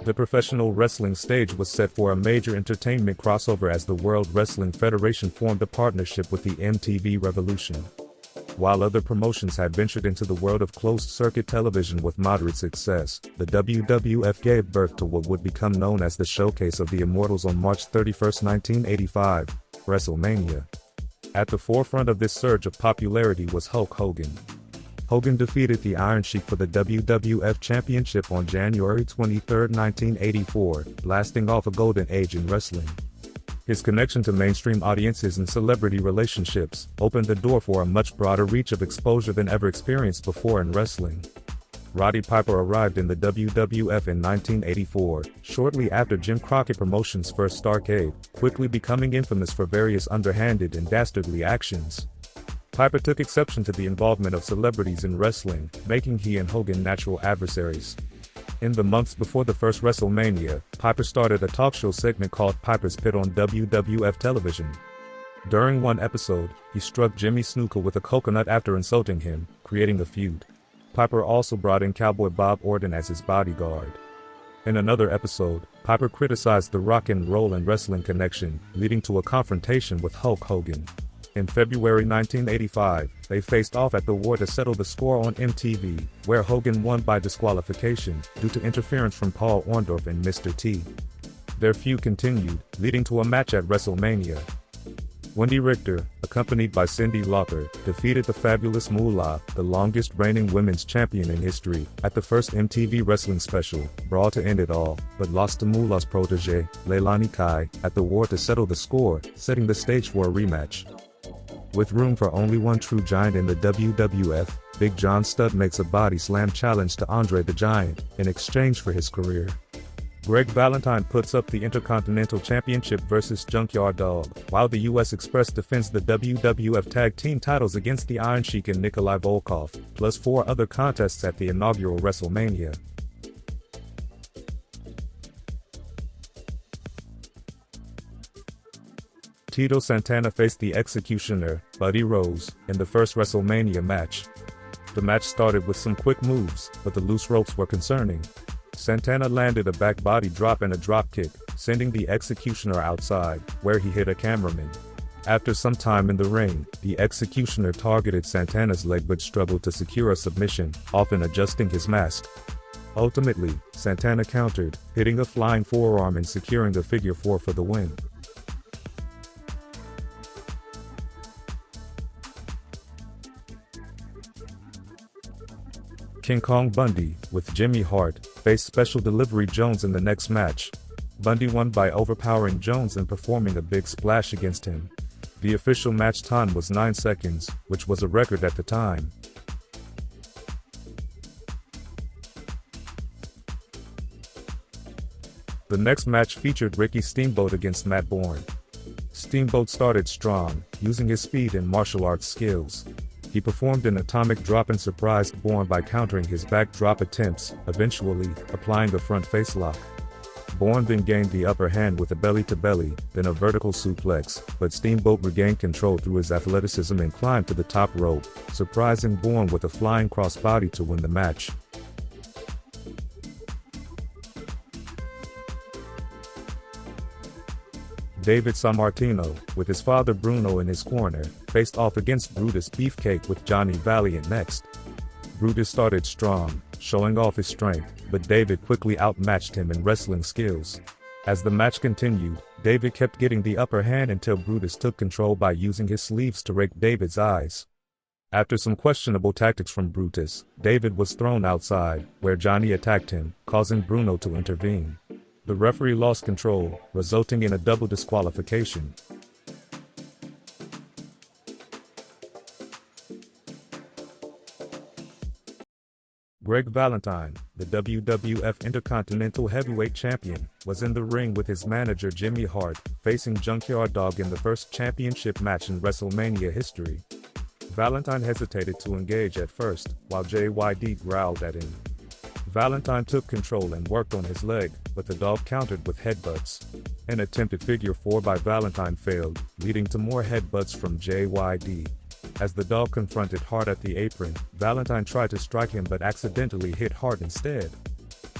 The professional wrestling stage was set for a major entertainment crossover as the World Wrestling Federation formed a partnership with the MTV Revolution. While other promotions had ventured into the world of closed-circuit television with moderate success, the WWF gave birth to what would become known as the Showcase of the Immortals on March 31, 1985, Wrestlemania. At the forefront of this surge of popularity was Hulk Hogan. Hogan defeated the Iron Sheik for the WWF Championship on January 23, 1984, blasting off a golden age in wrestling. His connection to mainstream audiences and celebrity relationships opened the door for a much broader reach of exposure than ever experienced before in wrestling. Roddy Piper arrived in the WWF in 1984, shortly after Jim Crockett Promotions' first Starrcade, quickly becoming infamous for various underhanded and dastardly actions. Piper took exception to the involvement of celebrities in wrestling, making he and Hogan natural adversaries. In the months before the first WrestleMania, Piper started a talk show segment called Piper's Pit on WWF television. During one episode, he struck Jimmy Snuka with a coconut after insulting him, creating a feud. Piper also brought in Cowboy Bob Orton as his bodyguard. In another episode, Piper criticized the rock and roll and wrestling connection, leading to a confrontation with Hulk Hogan. In February 1985, they faced off at the War to settle the score on MTV, where Hogan won by disqualification due to interference from Paul Orndorff and Mr. T. Their feud continued, leading to a match at WrestleMania. Wendy Richter, accompanied by Cyndi Lauper, defeated the Fabulous Moolah, the longest reigning women's champion in history, at the first MTV wrestling special, Brawl to End It All, but lost to Moolah's protege, Leilani Kai, at the War to settle the score, setting the stage for a rematch. With room for only one true giant in the WWF, Big John Studd makes a body slam challenge to Andre the Giant, in exchange for his career. Greg Valentine puts up the Intercontinental Championship versus Junkyard Dog, while the US Express defends the WWF Tag Team titles against the Iron Sheik and Nikolai Volkov, plus 4 other contests at the inaugural WrestleMania. Tito Santana faced the Executioner, Buddy Rose, in the first WrestleMania match. The match started with some quick moves, but the loose ropes were concerning. Santana landed a back body drop and a drop kick, sending the Executioner outside, where he hit a cameraman. After some time in the ring, the Executioner targeted Santana's leg but struggled to secure a submission, often adjusting his mask. Ultimately, Santana countered, hitting a flying forearm and securing the figure 4 for the win. King Kong Bundy, with Jimmy Hart, faced Special Delivery Jones in the next match. Bundy won by overpowering Jones and performing a big splash against him. The official match time was 9 seconds, which was a record at the time. The next match featured Ricky Steamboat against Matt Bourne. Steamboat started strong, using his speed and martial arts skills. He performed an atomic drop and surprised Bourne by countering his back drop attempts, eventually applying a front face lock. Bourne then gained the upper hand with a belly-to-belly, then a vertical suplex, but Steamboat regained control through his athleticism and climbed to the top rope, surprising Bourne with a flying crossbody to win the match. David Sammartino, with his father Bruno in his corner, faced off against Brutus Beefcake with Johnny Valiant next. Brutus started strong, showing off his strength, but David quickly outmatched him in wrestling skills. As the match continued, David kept getting the upper hand until Brutus took control by using his sleeves to rake David's eyes. After some questionable tactics from Brutus, David was thrown outside, where Johnny attacked him, causing Bruno to intervene. The referee lost control, resulting in a double disqualification. Greg Valentine, the WWF Intercontinental Heavyweight Champion, was in the ring with his manager Jimmy Hart, facing Junkyard Dog in the first championship match in WrestleMania history. Valentine hesitated to engage at first, while JYD growled at him. Valentine took control and worked on his leg, but the Dog countered with headbutts. An attempted figure 4 by Valentine failed, leading to more headbutts from JYD. As the Dog confronted Hart at the apron, Valentine tried to strike him but accidentally hit Hart instead.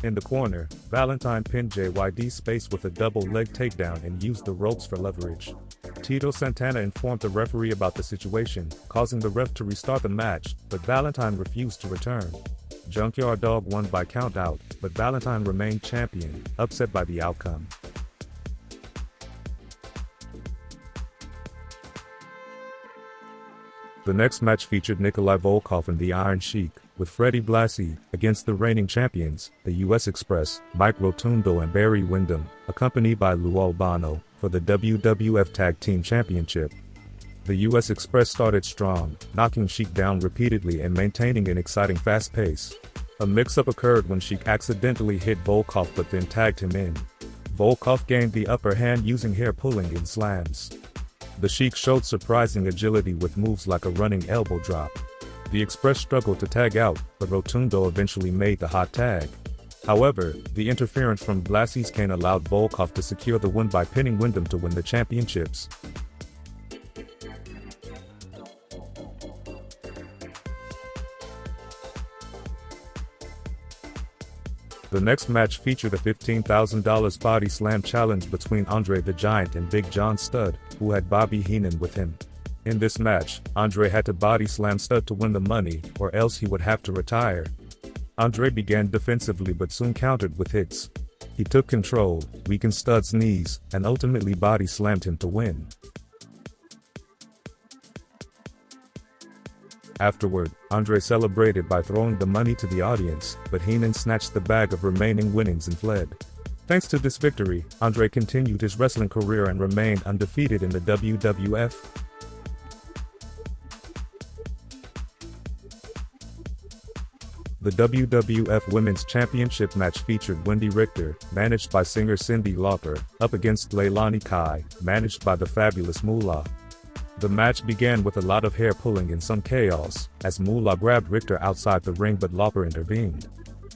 In the corner, Valentine pinned JYD Space with a double leg takedown and used the ropes for leverage. Tito Santana informed the referee about the situation, causing the ref to restart the match, but Valentine refused to return. Junkyard Dog won by countout, but Valentine remained champion, upset by the outcome. The next match featured Nikolai Volkov and the Iron Sheik, with Freddie Blassie, against the reigning champions, the US Express, Mike Rotundo and Barry Windham, accompanied by Lou Albano, for the WWF Tag Team Championship. The US Express started strong, knocking Sheik down repeatedly and maintaining an exciting fast pace. A mix-up occurred when Sheik accidentally hit Volkov but then tagged him in. Volkov gained the upper hand using hair pulling and slams. The Sheik showed surprising agility with moves like a running elbow drop. The Express struggled to tag out, but Rotundo eventually made the hot tag. However, the interference from Blassie's cane allowed Volkov to secure the win by pinning Windham to win the championships. The next match featured a $15,000 body slam challenge between Andre the Giant and Big John Studd, who had Bobby Heenan with him. In this match, Andre had to body slam Studd to win the money, or else he would have to retire. Andre began defensively but soon countered with hits. He took control, weakened Studd's knees, and ultimately body slammed him to win. Afterward, Andre celebrated by throwing the money to the audience, but Heenan snatched the bag of remaining winnings and fled. Thanks to this victory, Andre continued his wrestling career and remained undefeated in the WWF. The WWF Women's Championship match featured Wendy Richter, managed by singer Cyndi Lauper, up against Leilani Kai, managed by the fabulous Moolah. The match began with a lot of hair pulling and some chaos, as Moolah grabbed Richter outside the ring but Lauper intervened.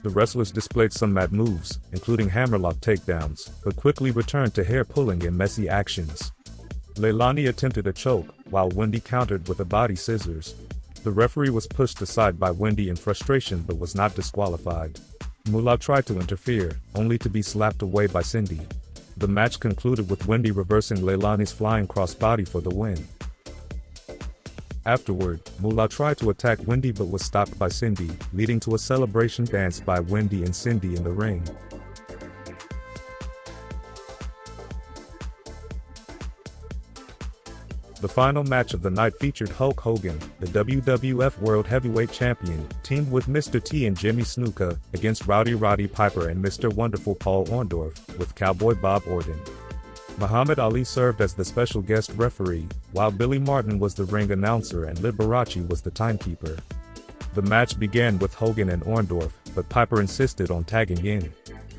The wrestlers displayed some mad moves, including hammerlock takedowns, but quickly returned to hair pulling and messy actions. Leilani attempted a choke, while Wendy countered with a body scissors. The referee was pushed aside by Wendy in frustration but was not disqualified. Moolah tried to interfere, only to be slapped away by Cyndi. The match concluded with Wendy reversing Leilani's flying crossbody for the win. Afterward, Moolah tried to attack Wendy but was stopped by Cyndi, leading to a celebration dance by Wendy and Cyndi in the ring. The final match of the night featured Hulk Hogan, the WWF World Heavyweight Champion, teamed with Mr. T and Jimmy Snuka, against Roddy Piper and Mr. Wonderful Paul Orndorff, with Cowboy Bob Orton. Muhammad Ali served as the special guest referee, while Billy Martin was the ring announcer and Liberace was the timekeeper. The match began with Hogan and Orndorff, but Piper insisted on tagging in.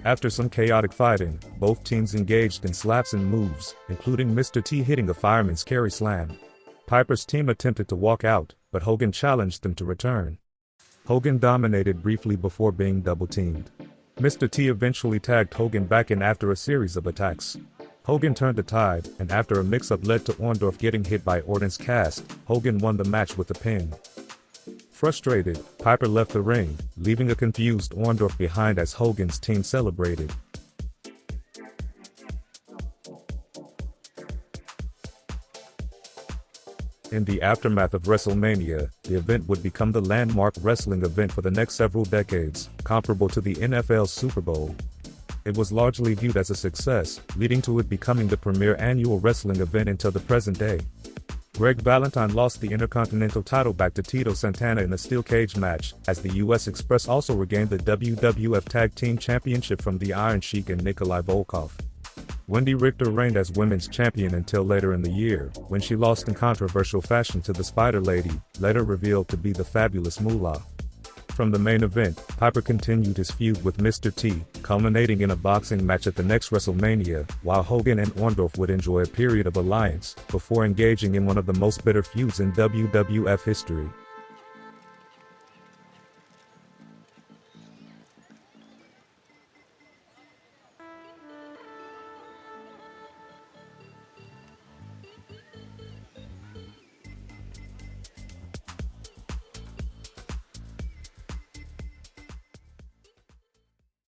After some chaotic fighting, both teams engaged in slaps and moves, including Mr. T hitting a fireman's carry slam. Piper's team attempted to walk out, but Hogan challenged them to return. Hogan dominated briefly before being double-teamed. Mr. T eventually tagged Hogan back in after a series of attacks. Hogan turned the tide, and after a mix-up led to Orndorff getting hit by Orton's cast, Hogan won the match with a pin. Frustrated, Piper left the ring, leaving a confused Orndorff behind as Hogan's team celebrated. In the aftermath of Wrestlemania, the event would become the landmark wrestling event for the next several decades, comparable to the NFL's Super Bowl. It was largely viewed as a success, leading to it becoming the premier annual wrestling event until the present day. Greg Valentine lost the Intercontinental title back to Tito Santana in a steel cage match, as the US Express also regained the WWF Tag Team Championship from the Iron Sheik and Nikolai Volkov. Wendy Richter reigned as women's champion until later in the year, when she lost in controversial fashion to the Spider Lady, later revealed to be the fabulous Moolah. From the main event, Piper continued his feud with Mr. T, culminating in a boxing match at the next Wrestlemania, while Hogan and Orndorff would enjoy a period of alliance, before engaging in one of the most bitter feuds in WWF history.